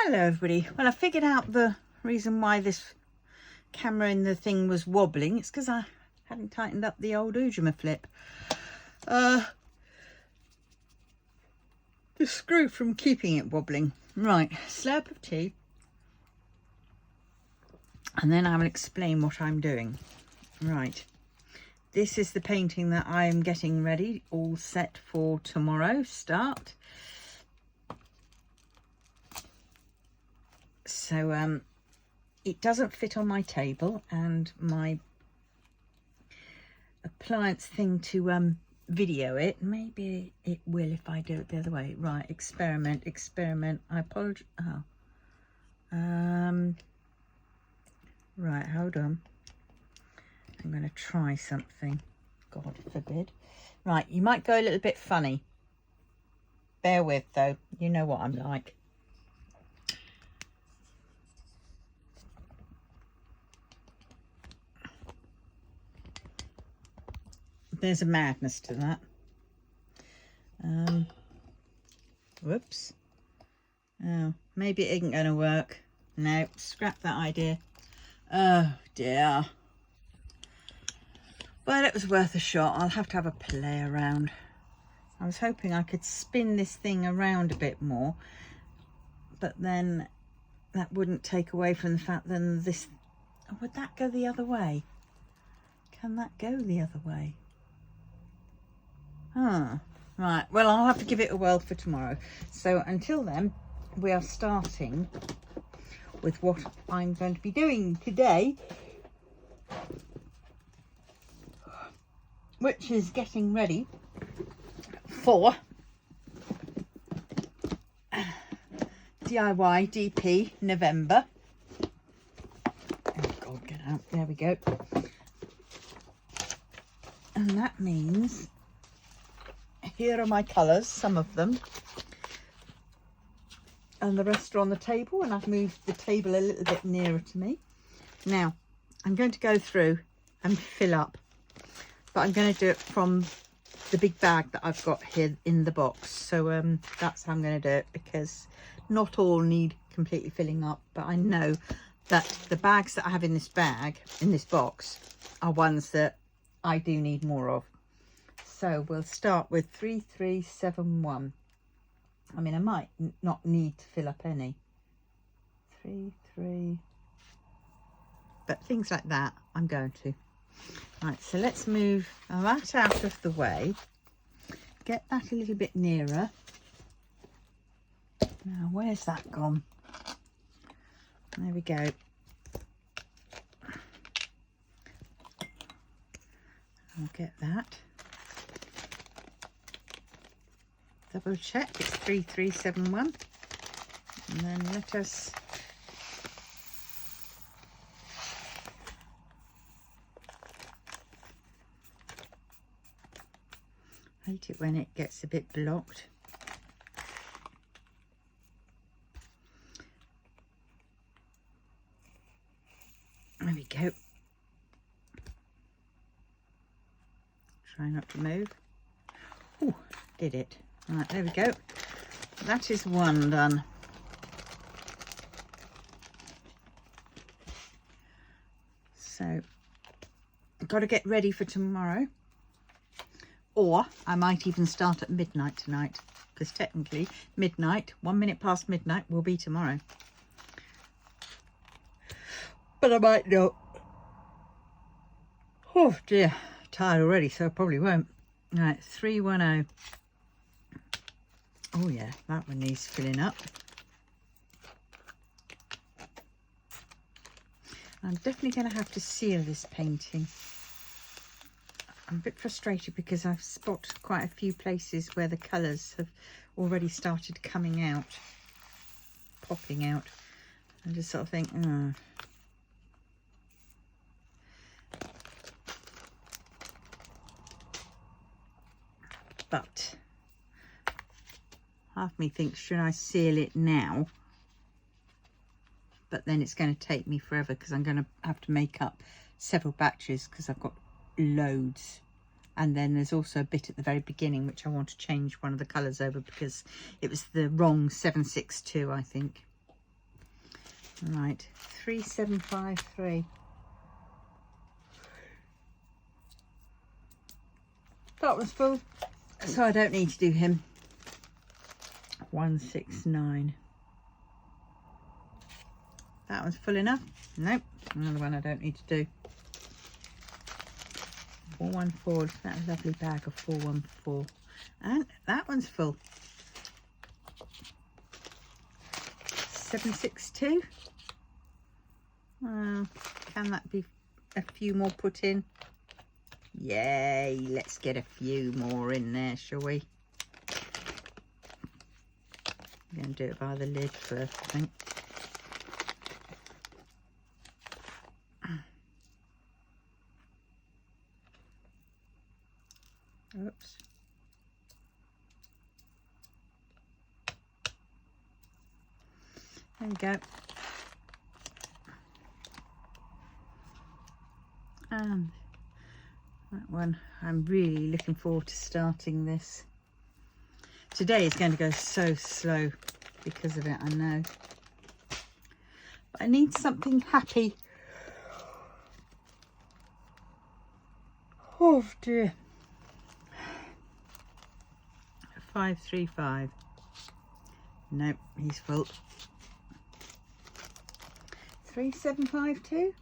Hello everybody. Well, I figured out the reason why this camera in the thing was wobbling. It's because I hadn't tightened up the old Ujima flip. The screw from keeping it wobbling. Right, slurp of tea. And then I will explain what I'm doing. Right. This is the painting that I'm getting ready, all set for tomorrow start. So it doesn't fit on my table, and my appliance thing to video it, maybe it will if I do it the other way. Right, experiment. I apologize. Right, hold on. I'm going to try something. God forbid. Right, you might go a little bit funny. Bear with, though. You know what I'm like. There's a madness to that. Whoops. Oh, maybe it isn't going to work. No, scrap that idea. Oh, dear. Well, it was worth a shot. I'll have to have a play around. I was hoping I could spin this thing around a bit more, but then that wouldn't take away from the fact that this... Oh, would that go the other way? Can that go the other way? Right, well, I'll have to give it a whirl for tomorrow. So until then, we are starting with what I'm going to be doing today, which is getting ready for DIY DP November. Oh God, get out. There we go. And that means here are my colours, some of them, and the rest are on the table, and I've moved the table a little bit nearer to me. Now I'm going to go through and fill up, but I'm going to do it from the big bag that I've got here in the box. So that's how I'm going to do it, because not all need completely filling up, but I know that the bags that I have in this bag, in this box, are ones that I do need more of. So we'll start with 3371. I mean, I might not need to fill up any. 3, but things like that I'm going to. Right, so let's move that out of the way. Get that a little bit nearer. Now, where's that gone? There we go. I'll get that. Double check, it's 3371. And then let us hate it when it gets a bit blocked. There we go. Try not to move. Oh, did it. Right, there we go. That is one done. So I've got to get ready for tomorrow, or I might even start at midnight tonight, because technically midnight, 1 minute past midnight, will be tomorrow. But I might not. Oh dear, tired already, so I probably won't. Right, 310. Oh yeah, that one needs filling up. I'm definitely going to have to seal this painting. I'm a bit frustrated because I've spotted quite a few places where the colours have already started coming out, popping out. I just sort of think, oh. But half me thinks, should I seal it now? But then it's going to take me forever, because I'm going to have to make up several batches, because I've got loads. And then there's also a bit at the very beginning which I want to change one of the colours over, because it was the wrong 762, I think. Right, 3753. That was full, so I don't need to do him. 169. That one's full enough. Nope, another one I don't need to do. 414. That lovely bag of 414, and that one's full. 762. Well, can that be a few more put in? Yay, let's get a few more in there, shall we? I'm going to do it by the lid first, I think. Oops. There we go. And that one, I'm really looking forward to starting this. Today is going to go so slow because of it, I know. But I need something happy. Oh dear. 535. Nope, he's full. 3752.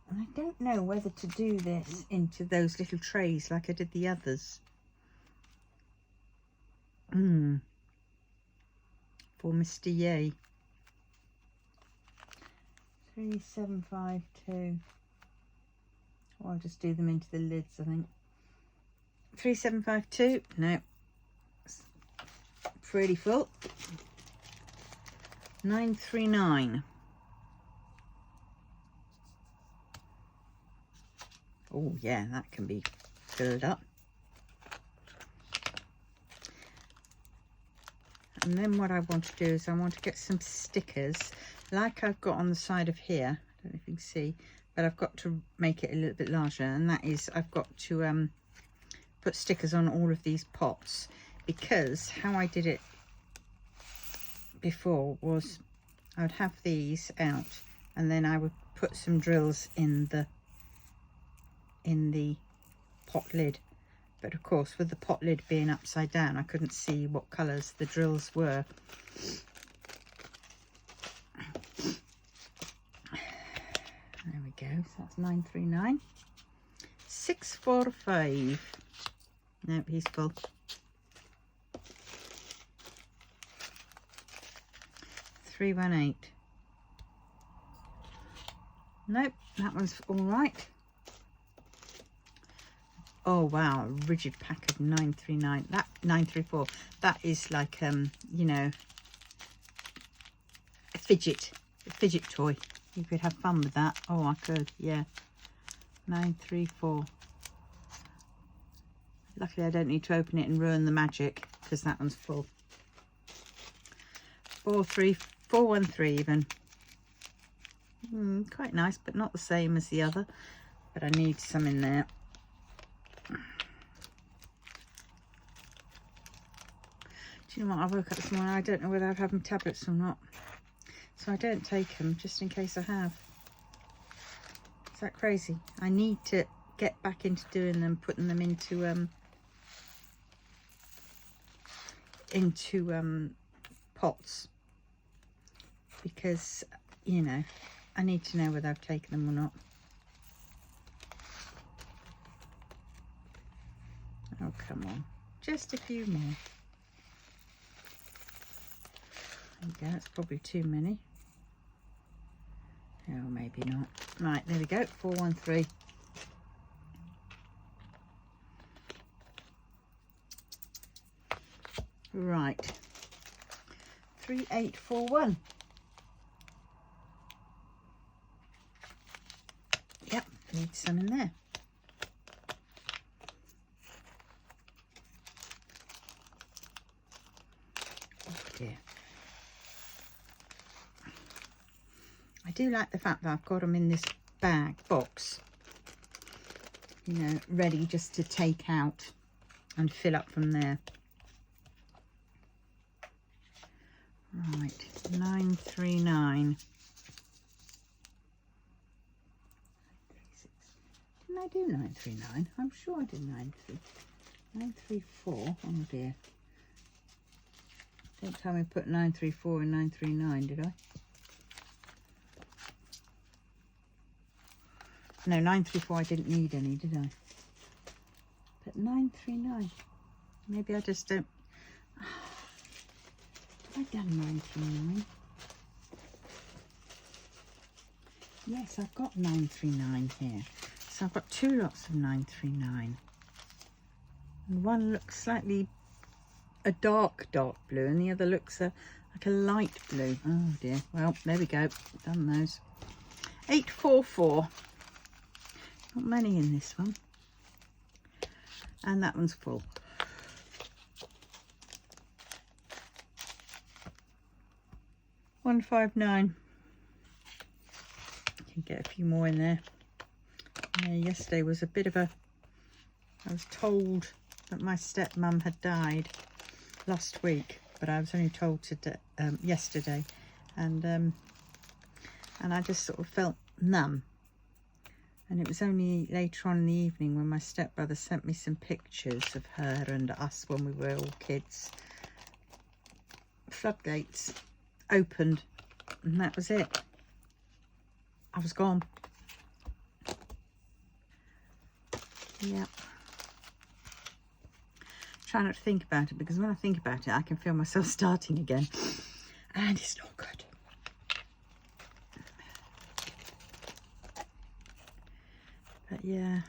And I don't know whether to do this into those little trays like I did the others. For Mr. Yay. 3752. Or I'll just do them into the lids, I think. 3752. No. Pretty full. 939. Oh yeah, that can be filled up. And then what I want to do is I want to get some stickers like I've got on the side of here. I don't know if you can see, but I've got to make it a little bit larger, and that is I've got to put stickers on all of these pots, because how I did it before was I would have these out and then I would put some drills in the pot lid, but of course with the pot lid being upside down I couldn't see what colours the drills were. There we go, so that's 939. 645. Nope, he's full. 318. Nope, that one's all right. Oh wow, a rigid pack of 939. That 934. That is like you know, a fidget toy. You could have fun with that. Oh, I could, yeah. 934. Luckily I don't need to open it and ruin the magic, because that one's full. 413 even. Quite nice, but not the same as the other, but I need some in there. Do you know what, I woke up this morning, I don't know whether I've had my tablets or not, so I don't take them just in case I have. Is that crazy? I need to get back into doing them, putting them into pots, because you know I need to know whether I've taken them or not. Oh come on, just a few more. There we go, it's probably too many. Oh, maybe not. Right, there we go, 413. Right, 3841. Yep, need some in there. Oh dear. I do like the fact that I've got them in this box, you know, ready just to take out and fill up from there. Right, 939. Didn't I do 939? I'm sure I did 934. Oh dear. Don't tell me put 934 and 939, did I? No, 934 I didn't need any, did I? But 939. Maybe I just don't. Have I done 939? Yes, I've got 939 here. So I've got 2 lots of 939. And one looks slightly a dark blue, and the other looks like a light blue. Oh dear. Well, there we go. Done those. 844. Not many in this one. And that one's full. $159. You can get a few more in there. Yesterday was a bit of a. I was told that my stepmum had died last week, but I was only told yesterday, and I just sort of felt numb. And it was only later on in the evening when my stepbrother sent me some pictures of her and us when we were all kids. Floodgates opened, and that was it. I was gone. Yep. Try not to think about it, because when I think about it I can feel myself starting again, and it's not good. But yeah,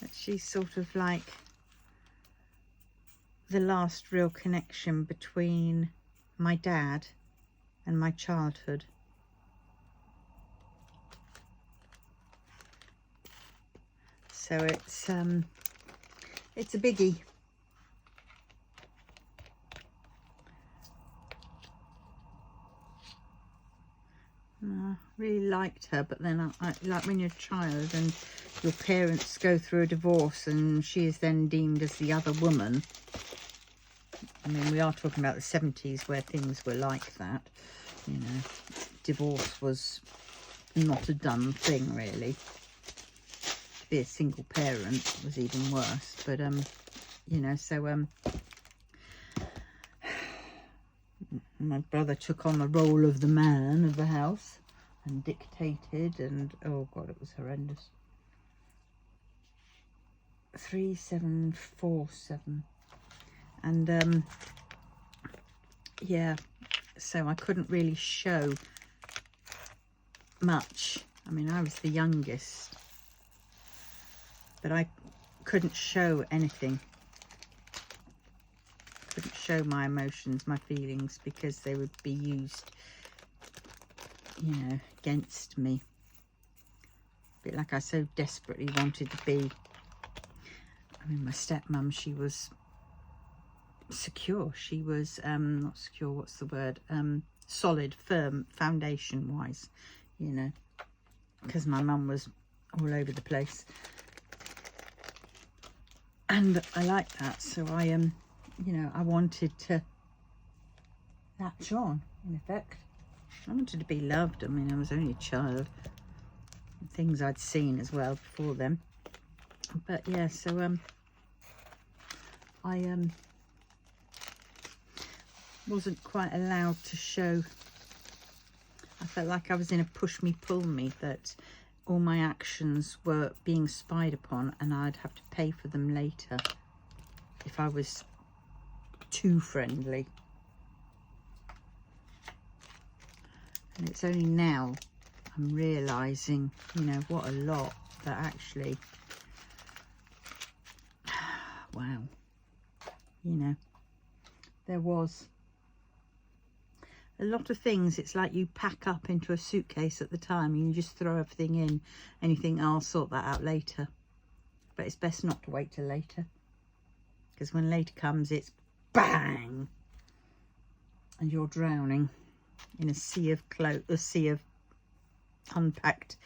but she's sort of like the last real connection between my dad and my childhood. So it's a biggie. I really liked her, but then I like when you're a child and your parents go through a divorce and she is then deemed as the other woman. I mean, we are talking about the 70s where things were like that. You know, divorce was not a done thing, really. To be a single parent was even worse. But, you know, so my brother took on the role of the man of the house and dictated, and oh God, it was horrendous. 3747. And yeah, so I couldn't really show much. I mean, I was the youngest, but I couldn't show anything. Couldn't show my emotions, my feelings, because they would be used, you know, against me. A bit like I so desperately wanted to be. I mean, my stepmum, she was secure. She was not secure, what's the word, solid, firm, foundation wise, you know, because my mum was all over the place, and I liked that. So I you know, I wanted to latch on, in effect. I wanted to be loved. I mean, I was only a child, things I'd seen as well before then. But yeah, so I wasn't quite allowed to show. I felt like I was in a push me pull me, that all my actions were being spied upon and I'd have to pay for them later if I was too friendly. And it's only now I'm realizing, you know, what a lot that actually, wow, you know, there was a lot of things. It's like you pack up into a suitcase at the time and you just throw everything in and you think, oh, I'll sort that out later. But it's best not to wait till later, because when later comes, it's bang, and you're drowning in a sea of unpacked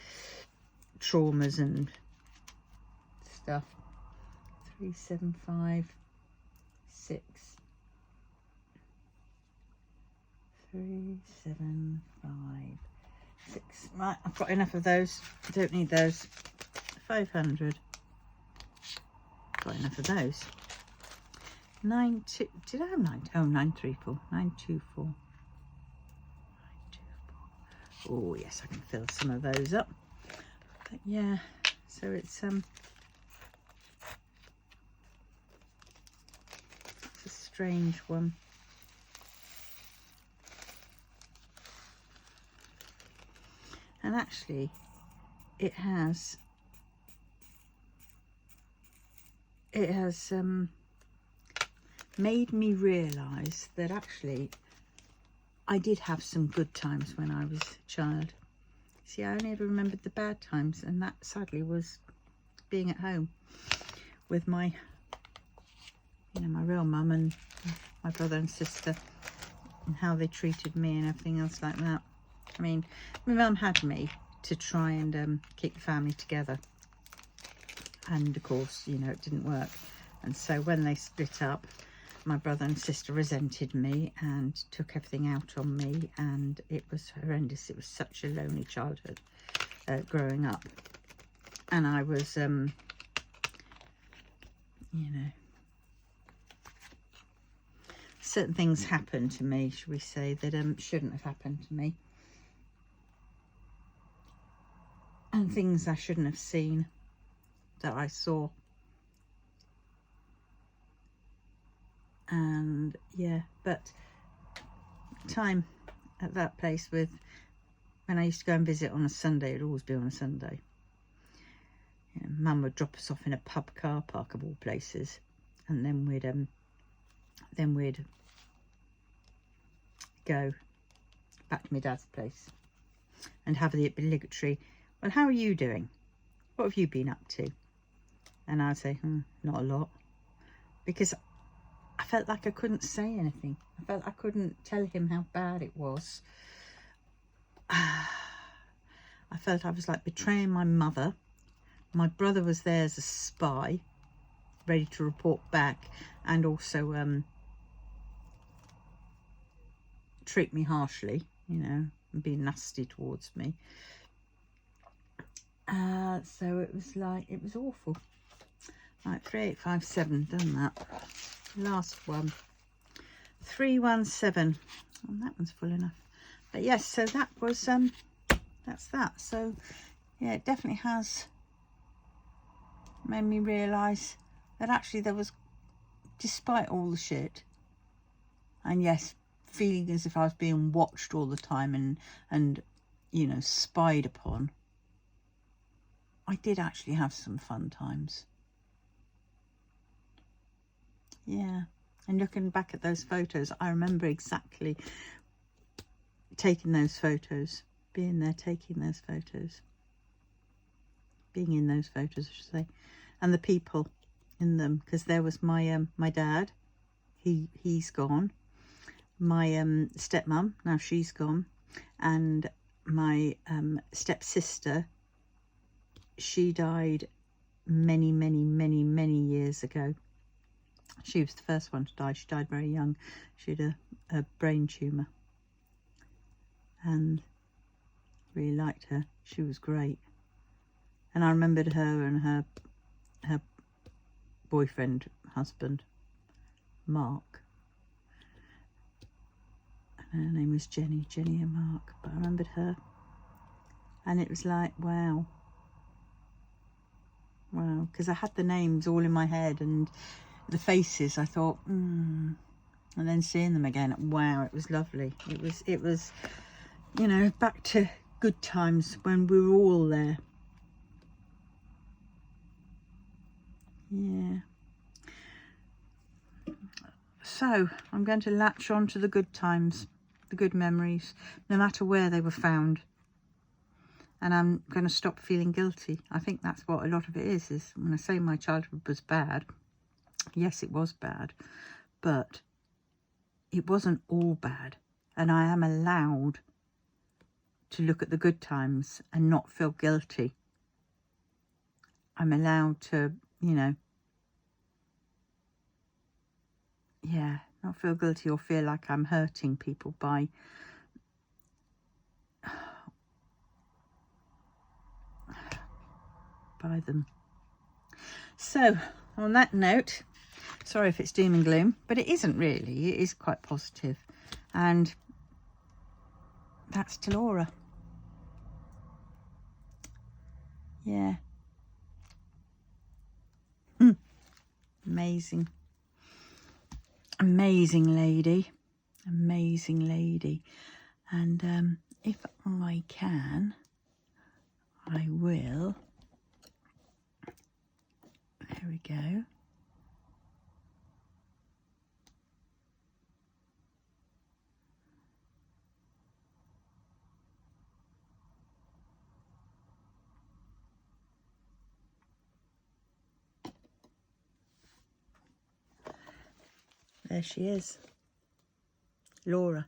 traumas and stuff. 3756. 3756. Right, I've got enough of those. I don't need those. 500. Got enough of those. 92. Did I have 9? Oh, 934. 924. 924. Oh yes, I can fill some of those up. But yeah, so it's a strange one. And actually it has made me realise that actually I did have some good times when I was a child. See, I only ever remembered the bad times, and that sadly was being at home with my, you know, my real mum and my brother and sister, and how they treated me and everything else like that. I mean, my mum had me to try and keep the family together, and of course, you know, it didn't work. And so when they split up, my brother and sister resented me and took everything out on me, and it was horrendous. It was such a lonely childhood growing up, and I was you know, certain things happened to me, shall we say, that shouldn't have happened to me, and things I shouldn't have seen that I saw. And yeah, but time at that place, with when I used to go and visit on a Sunday, it'd always be on a Sunday. You know, Mum would drop us off in a pub car park of all places, and then we'd go back to my dad's place and have the obligatory, well, how are you doing? What have you been up to? And I'd say, not a lot, because I felt like I couldn't say anything. I felt I couldn't tell him how bad it was. I felt I was like betraying my mother. My brother was there as a spy, ready to report back, and also treat me harshly, you know, and be nasty towards me. So it was like, it was awful. Right, 3857, done that. Last one, 317. Oh, that one's full enough. But yes, so that was that's that. So yeah, it definitely has made me realise that actually there was, despite all the shit, and yes, feeling as if I was being watched all the time and you know, spied upon, I did actually have some fun times. Yeah, and looking back at those photos, I remember exactly taking those photos, being there, taking those photos, being in those photos, I should say, and the people in them, because there was my my dad, he's gone, my stepmom, now she's gone, and my stepsister, she died many years ago. She was the first one to die. She died very young. She had a brain tumour, and really liked her. She was great. And I remembered her and her boyfriend, husband, Mark. And her name was Jenny and Mark. But I remembered her, and it was like, wow, because I had the names all in my head and the faces. I thought, and then seeing them again, wow, it was lovely. It was, you know, back to good times when we were all there. Yeah. So I'm going to latch on to the good times, the good memories, no matter where they were found. And I'm going to stop feeling guilty. I think that's what a lot of it is when I say my childhood was bad. Yes, it was bad, but it wasn't all bad. And I am allowed to look at the good times and not feel guilty. I'm allowed to, you know, yeah, not feel guilty or feel like I'm hurting people by them. So on that note, sorry if it's doom and gloom, but it isn't really. It is quite positive. And that's to Laura. Yeah. Amazing. Amazing lady. Amazing lady. And if I can, I will. There we go. There she is. Laura.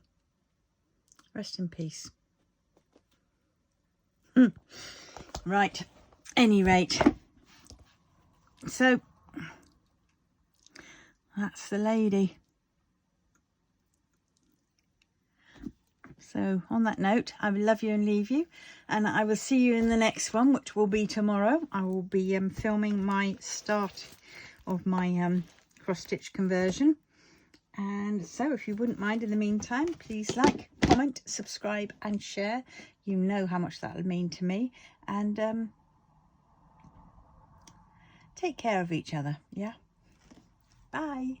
Rest in peace. Right. Any rate. So that's the lady. So on that note, I will love you and leave you, and I will see you in the next one, which will be tomorrow. I will be filming my start of my cross stitch conversion. And so if you wouldn't mind, in the meantime, please like, comment, subscribe and share. You know how much that would mean to me. And take care of each other. Yeah. Bye.